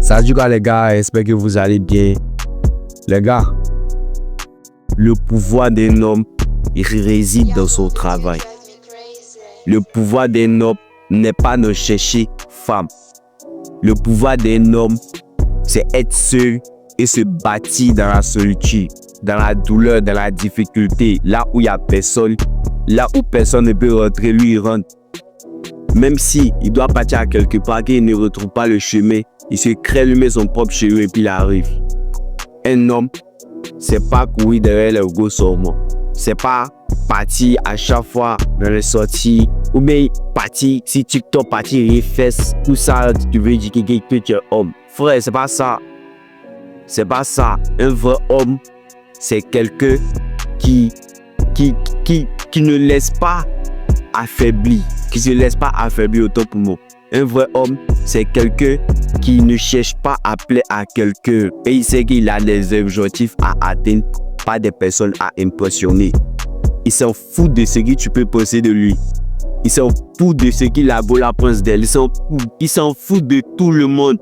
Salut les gars, j'espère que vous allez bien. Les gars, le pouvoir d'un homme, il réside dans son travail. Le pouvoir d'un homme n'est pas de chercher femme. Le pouvoir d'un homme, c'est être seul et se bâtir dans la solitude, dans la douleur, dans la difficulté, là où il n'y a personne, là où personne ne peut rentrer, lui il rentre. Même si il doit partir à quelque part, qu'il ne retrouve pas le chemin, il se crée lui-même son propre chemin et puis il arrive. Un homme, c'est pas courir derrière le gros saumon. C'est pas partir à chaque fois dans les sorties, ou bien partir, si TikTok partir les fesses, tout ça, tu veux dire que tu es homme. Frère, c'est pas ça. C'est pas ça. Un vrai homme, c'est quelqu'un qui ne laisse pas affaibli, qui se laisse pas affaiblir autant pour moi. Un vrai homme, c'est quelqu'un qui ne cherche pas à plaire à quelqu'un et il sait qu'il a des objectifs à atteindre, pas des personnes à impressionner. Il s'en fout de ce que tu peux penser de lui. Il s'en fout de ce qu'il a beau la pense d'elle. Il s'en fout de tout le monde.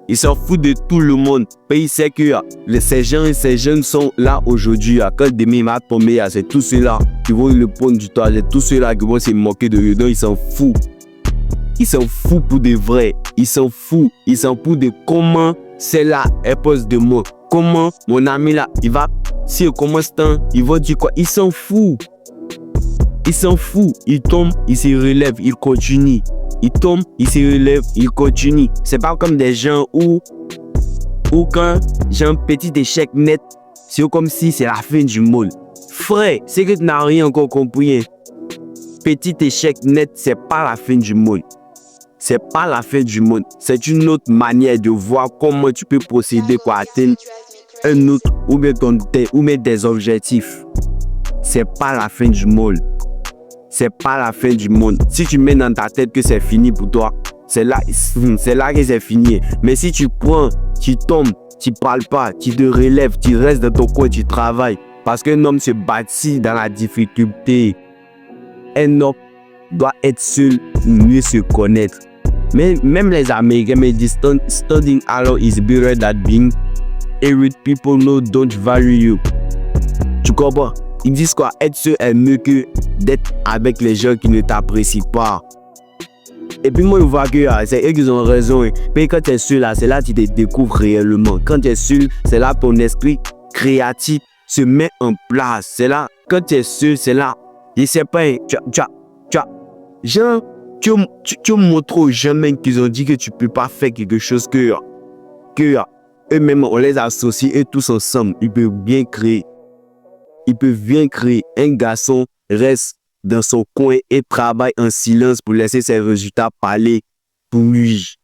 Il s'en fout de tout le monde. Et il sait que ces jeunes sont là aujourd'hui. Quand demain il va tomber, c'est tous ceux-là qui vont le prendre du temps. C'est tous ceux-là qui vont se moquer de lui. Donc il s'en fout. Il s'en fout pour de vrai. Il s'en fout. Il s'en fout de comment celle-là elle pose de mots. Comment mon ami là, il va, si il commence tant, il va dire quoi? Il s'en fout. Il s'en fout. Il tombe, il se relève, il continue. Il tombe, il se relève, il continue. C'est pas comme des gens où quand j'ai un petit échec net, c'est comme si c'est la fin du monde. Frère, c'est que tu n'as rien encore compris. Petit échec net, c'est pas la fin du monde. C'est pas la fin du monde. C'est une autre manière de voir comment tu peux procéder pour atteindre un autre ou bien des objectifs. C'est pas la fin du monde. C'est pas la fin du monde. Si tu mets dans ta tête que c'est fini pour toi, c'est là que c'est fini. Mais si tu prends, tu tombes, tu parles pas, tu te relèves, tu restes dans ton coin, tu travailles. Parce qu'un homme se bâtit dans la difficulté. Un homme doit être seul, mieux se connaître. Mais même les Américains me disent studying alone is better than being with people who don't value you. Tu comprends? Ils disent quoi? Être seul est mieux que d'être avec les gens qui ne t'apprécient pas. Et puis moi je vois que c'est eux qui ont raison. Mais quand tu es seul là, c'est là que tu te découvres réellement. Quand tu es seul, c'est là que ton esprit créatif se met en place. C'est là, quand tu es seul, c'est là. Je sais pas, tu montres aux gens même qu'ils ont dit que tu peux pas faire quelque chose que eux-mêmes on les associe et tous ensemble, ils peuvent bien créer. Ils peuvent bien créer. Un garçon reste dans son coin et travaille en silence pour laisser ses résultats parler pour lui.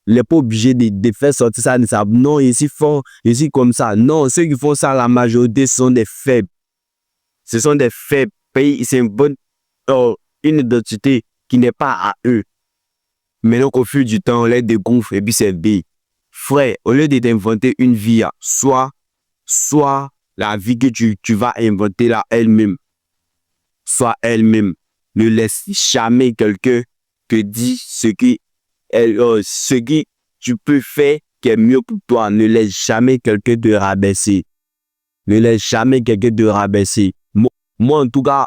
Il n'est pas obligé de faire sortir ça de ça. Non, ici fort, ici comme ça. Non, ceux qui font ça, la majorité sont des faibles. Ce sont des faibles. C'est une identité qui n'est pas à eux. Maintenant qu'au fil du temps, on les découvre et puis c'est B. Frère, au lieu de t'inventer une vie, soit la vie que tu vas inventer là elle-même. Soit elle-même. Ne laisse jamais quelqu'un te dire ce que tu peux faire qui est mieux pour toi. Ne laisse jamais quelqu'un te rabaisser. Ne laisse jamais quelqu'un te rabaisser. Moi, en tout cas,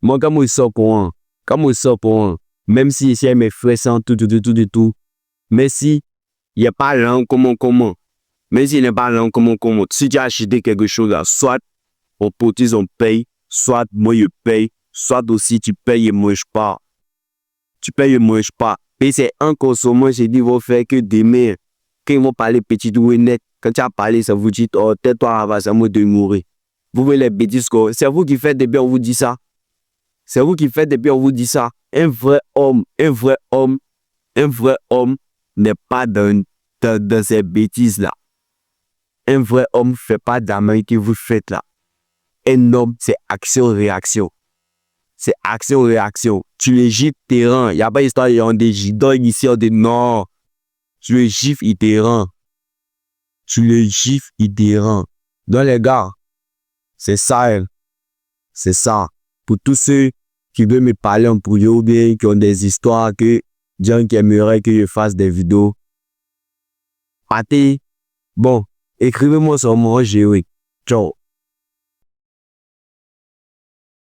moi, quand je sors pour un, même si ici, mes frères sont tout, mais si il n'y a pas l'un, comment, mais s'il n'y a pas l'un, comment, si tu as acheté quelque chose là, soit on cotise, on paye, soit moi je paye, soit aussi tu payes et moi je pars. Tu payes et moi je pars. Et c'est un consommant, j'ai dit, vont faire que demain, quand ils vont parler petit ou net, quand tu as parlé, ça vous dit, oh, tais-toi, ça moi de mourir. Vous voyez les bêtises, c'est vous qui faites des bien, on vous dit ça. C'est vous qui faites des bien, on vous dit ça. Un vrai homme n'est pas dans ces bêtises-là. Un vrai homme ne fait pas d'amende que vous faites là. Un homme, c'est action-réaction. C'est action-réaction. Tu les gifles, t'es rend. Il n'y a pas d'histoire, il y a des gidons ici, on dit non. Tu les gifles, il te rend. Donc les gars, c'est ça. C'est ça. Pour tous ceux qui veulent me parler en privé ou bien qui ont des histoires que gens qui aimeraient que je fasse des vidéos. Partez. Bon, écrivez-moi sur mon géo. Ciao.